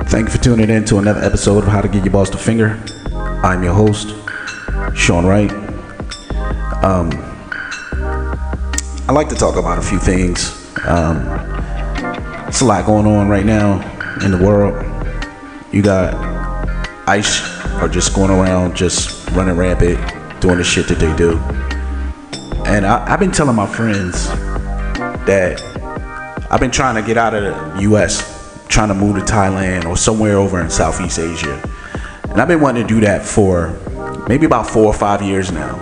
Thank you for tuning in to another episode of How to Get Your Boss the Finger. I'm your host, Sean Wright. I like to talk about a few things. It's a lot going on right now in the world. You got ICE are just going around, just running rampant, doing the shit that they do. And I've been telling my friends that I've been trying to get out of the U.S., trying to move to Thailand or somewhere over in Southeast Asia. And I've been wanting to do that for maybe about 4 or 5 years now.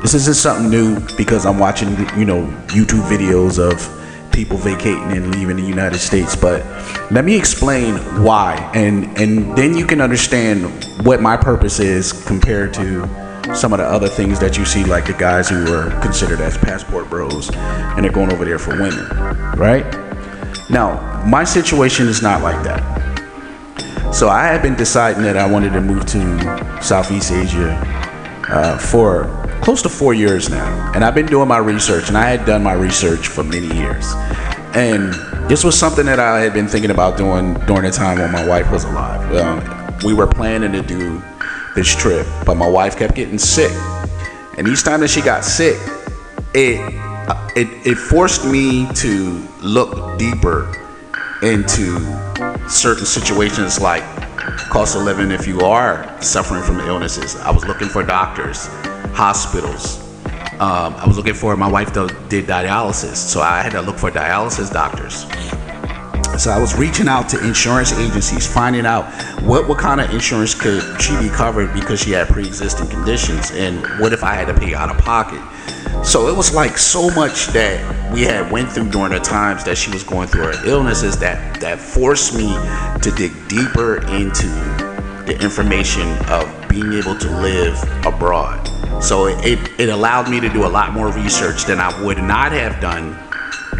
This isn't something new because I'm watching, YouTube videos of people vacating and leaving the United States. But let me explain why, and then you can understand what my purpose is compared to some of the other things that you see, like the guys who are considered as passport bros and they're going over there for women, right? Now, my situation is not like that. So I have been deciding that I wanted to move to Southeast Asia for close to 4 years now. And I've been doing my research, and I had done my research for many years. And this was something that I had been thinking about doing during the time when my wife was alive. We were planning to do this trip, but my wife kept getting sick. And each time that she got sick, it forced me to look deeper into certain situations, like cost of living if you are suffering from illnesses. I was looking for doctors, hospitals. I was looking for, my wife did dialysis, so I had to look for dialysis doctors. So I was reaching out to insurance agencies, finding out what kind of insurance could she be covered because she had pre-existing conditions, and what if I had to pay out of pocket. So it was like so much that we had went through during the times that she was going through her illnesses that forced me to dig deeper into the information of being able to live abroad. So it allowed me to do a lot more research than I would not have done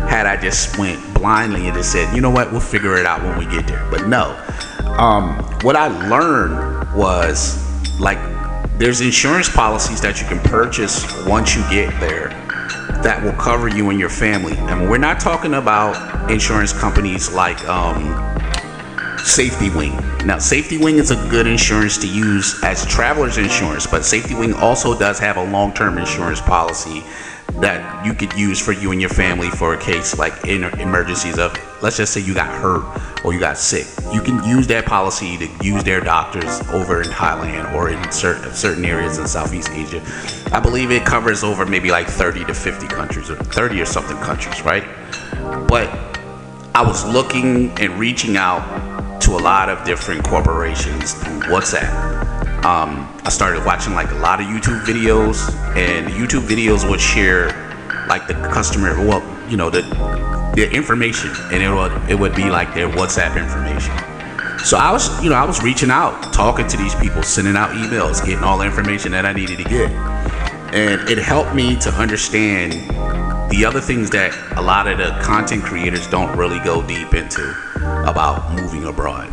had I just went blindly and just said, you know what, we'll figure it out when we get there. But no, what I learned was, like, there's insurance policies that you can purchase once you get there that will cover you and your family. And we're not talking about insurance companies like Safety Wing. Now, Safety Wing is a good insurance to use as traveler's insurance, but Safety Wing also does have a long-term insurance policy that you could use for you and your family for a case like in emergencies of, let's just say you got hurt or you got sick. You can use that policy to use their doctors over in Thailand or in certain areas in Southeast Asia. I believe it covers over maybe like 30 to 50 countries, or 30 or something countries, right? But I was looking and reaching out to a lot of different corporations through WhatsApp. I started watching like a lot of YouTube videos, and the YouTube videos would share like the customer, the information, and it would be like their WhatsApp information. So I was reaching out, talking to these people, sending out emails, getting all the information that I needed to get. And it helped me to understand the other things that a lot of the content creators don't really go deep into about moving abroad.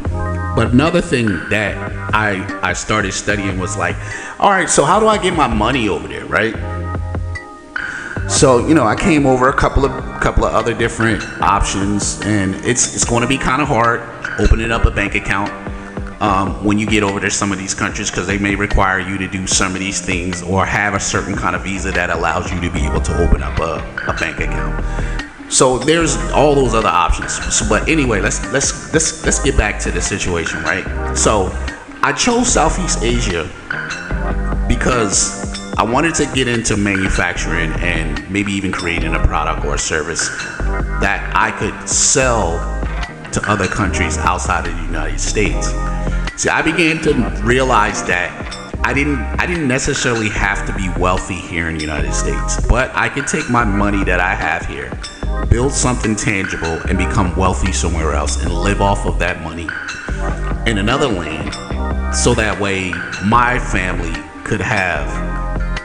But another thing that I started studying was like, all right, so how do I get my money over there, right? So, I came over a couple of other different options, and it's going to be kind of hard opening up a bank account when you get over to some of these countries, because they may require you to do some of these things or have a certain kind of visa that allows you to be able to open up a bank account. So there's all those other options. But anyway, let's get back to the situation, right? So I chose Southeast Asia because I wanted to get into manufacturing and maybe even creating a product or a service that I could sell to other countries outside of the United States. See, I began to realize that I didn't necessarily have to be wealthy here in the United States, but I could take my money that I have here, build something tangible, and become wealthy somewhere else and live off of that money in another land, so that way my family could have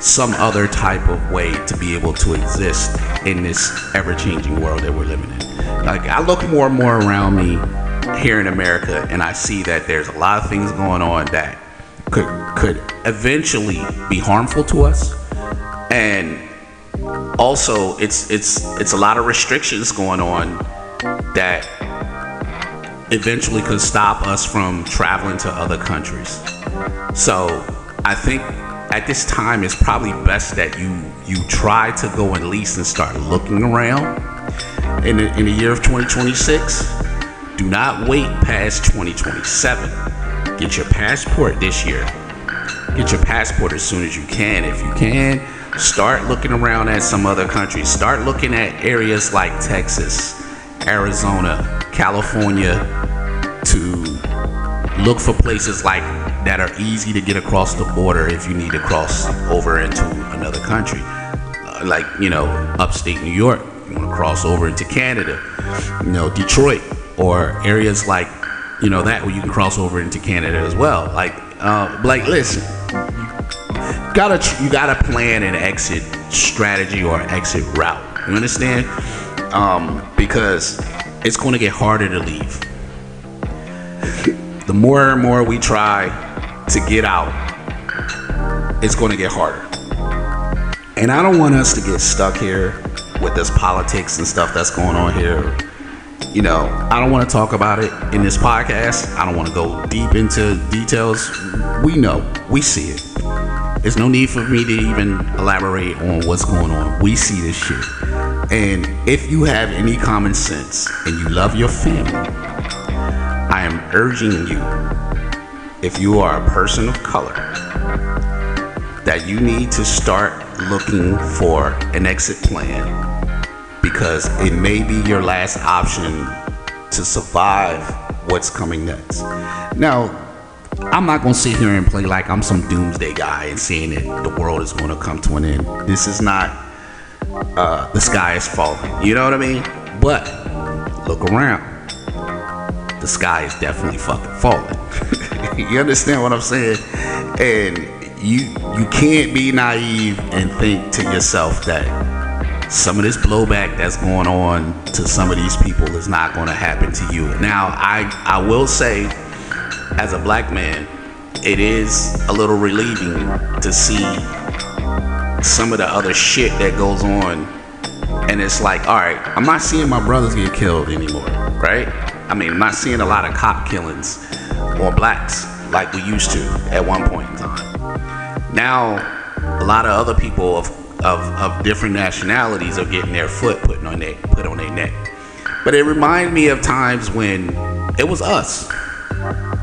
some other type of way to be able to exist in this ever-changing world that we're living in. Like, I look more and more around me here in America, and I see that there's a lot of things going on that could eventually be harmful to us, and also it's a lot of restrictions going on that eventually could stop us from traveling to other countries. So I think at this time it's probably best that you try to go at least and start looking around in the year of 2026. Do not wait past 2027. Get your passport this year. Get your passport as soon as you can. If you can, start looking around at some other countries. Start looking at areas like Texas, Arizona, California, to look for places like that are easy to get across the border if you need to cross over into another country. Like, upstate New York, you want to cross over into Canada, Detroit, or areas like, that where you can cross over into Canada as well. Like listen, you gotta plan an exit strategy or exit route. You understand? Because it's going to get harder to leave. The more and more we try to get out, it's going to get harder. And I don't want us to get stuck here with this politics and stuff that's going on here. I don't want to talk about it in this podcast. I don't want to go deep into details. We know, we see it. There's no need for me to even elaborate on what's going on. We see this shit. And if you have any common sense and you love your family, I am urging you, if you are a person of color, that you need to start looking for an exit plan, because it may be your last option to survive what's coming next. Now, I'm not going to sit here and play like I'm some doomsday guy and saying that the world is going to come to an end. This is not the sky is falling. You know what I mean? But look around. The sky is definitely fucking falling. You understand what I'm saying? And you can't be naive and think to yourself that some of this blowback that's going on to some of these people is not going to happen to you. Now, I will say, as a black man, it is a little relieving to see some of the other shit that goes on, and it's like, all right, I'm not seeing my brothers get killed anymore, right? I mean, I'm not seeing a lot of cop killings on blacks like we used to at one point in time. Now, a lot of other people of different nationalities are getting their foot put on their neck. But it reminded me of times when it was us,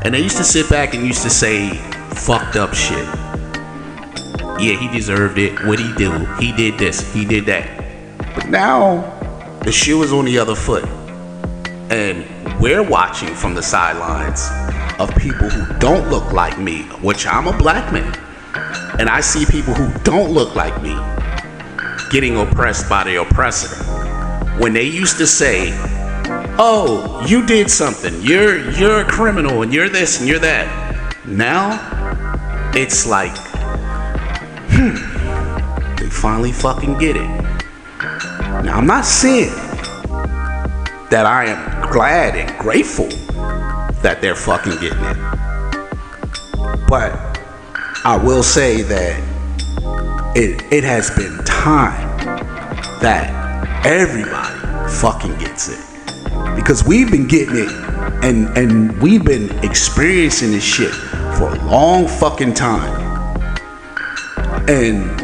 and they used to sit back and used to say fucked up shit. Yeah, he deserved it. What'd he do? He did this. He did that. But now the shoe is on the other foot, and we're watching from the sidelines of people who don't look like me, which I'm a black man, and I see people who don't look like me getting oppressed by the oppressor. When they used to say, oh, you did something, you're a criminal, and you're this and you're that. Now it's like, they finally fucking get it. Now, I'm not saying that I am glad and grateful that they're fucking getting it, but I will say that it has been time that everybody fucking gets it, because we've been getting it and we've been experiencing this shit for a long fucking time. And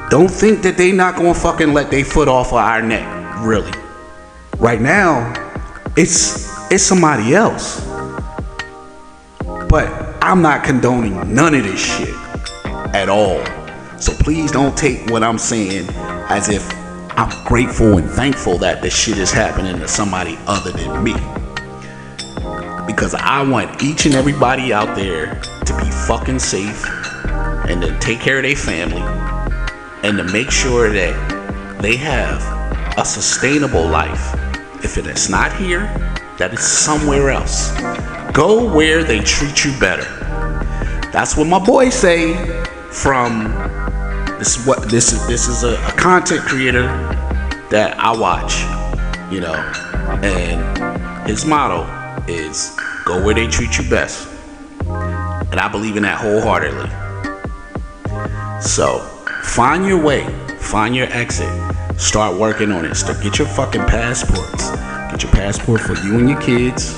don't think that they not gonna fucking let their foot off of our neck, really. Right now, it's somebody else. But I'm not condoning none of this shit at all. So please don't take what I'm saying as if I'm grateful and thankful that this shit is happening to somebody other than me. Because I want each and everybody out there to be fucking safe and to take care of their family and to make sure that they have a sustainable life. If it is not here, that is somewhere else. Go where they treat you better. That's what my boy say from this is a content creator that I watch, and his motto is go where they treat you best. And I believe in that wholeheartedly. So find your way, find your exit, start working on it. Get your fucking passports. Get your passport for you and your kids.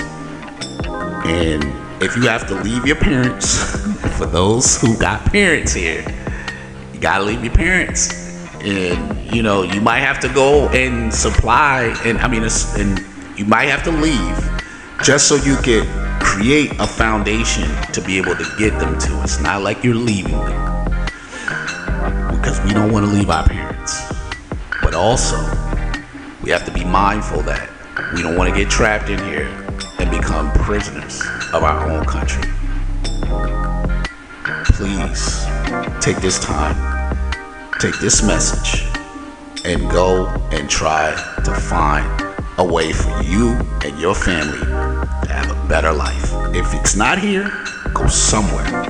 And if you have to leave your parents, for those who got parents here, you gotta leave your parents. And you know, you might have to go and supply, and you might have to leave just so you can create a foundation to be able to get them to. It's not like you're leaving them, because we don't want to leave our parents. But also, we have to be mindful that we don't want to get trapped in here and become prisoners of our own country. Please take this time, take this message, and go and try to find a way for you and your family to have a better life. If it's not here, go somewhere.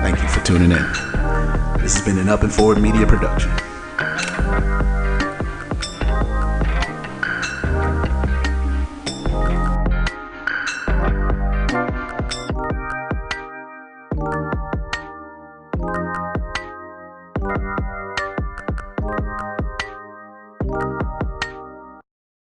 Thank you for tuning in. This has been an Up and Forward Media production.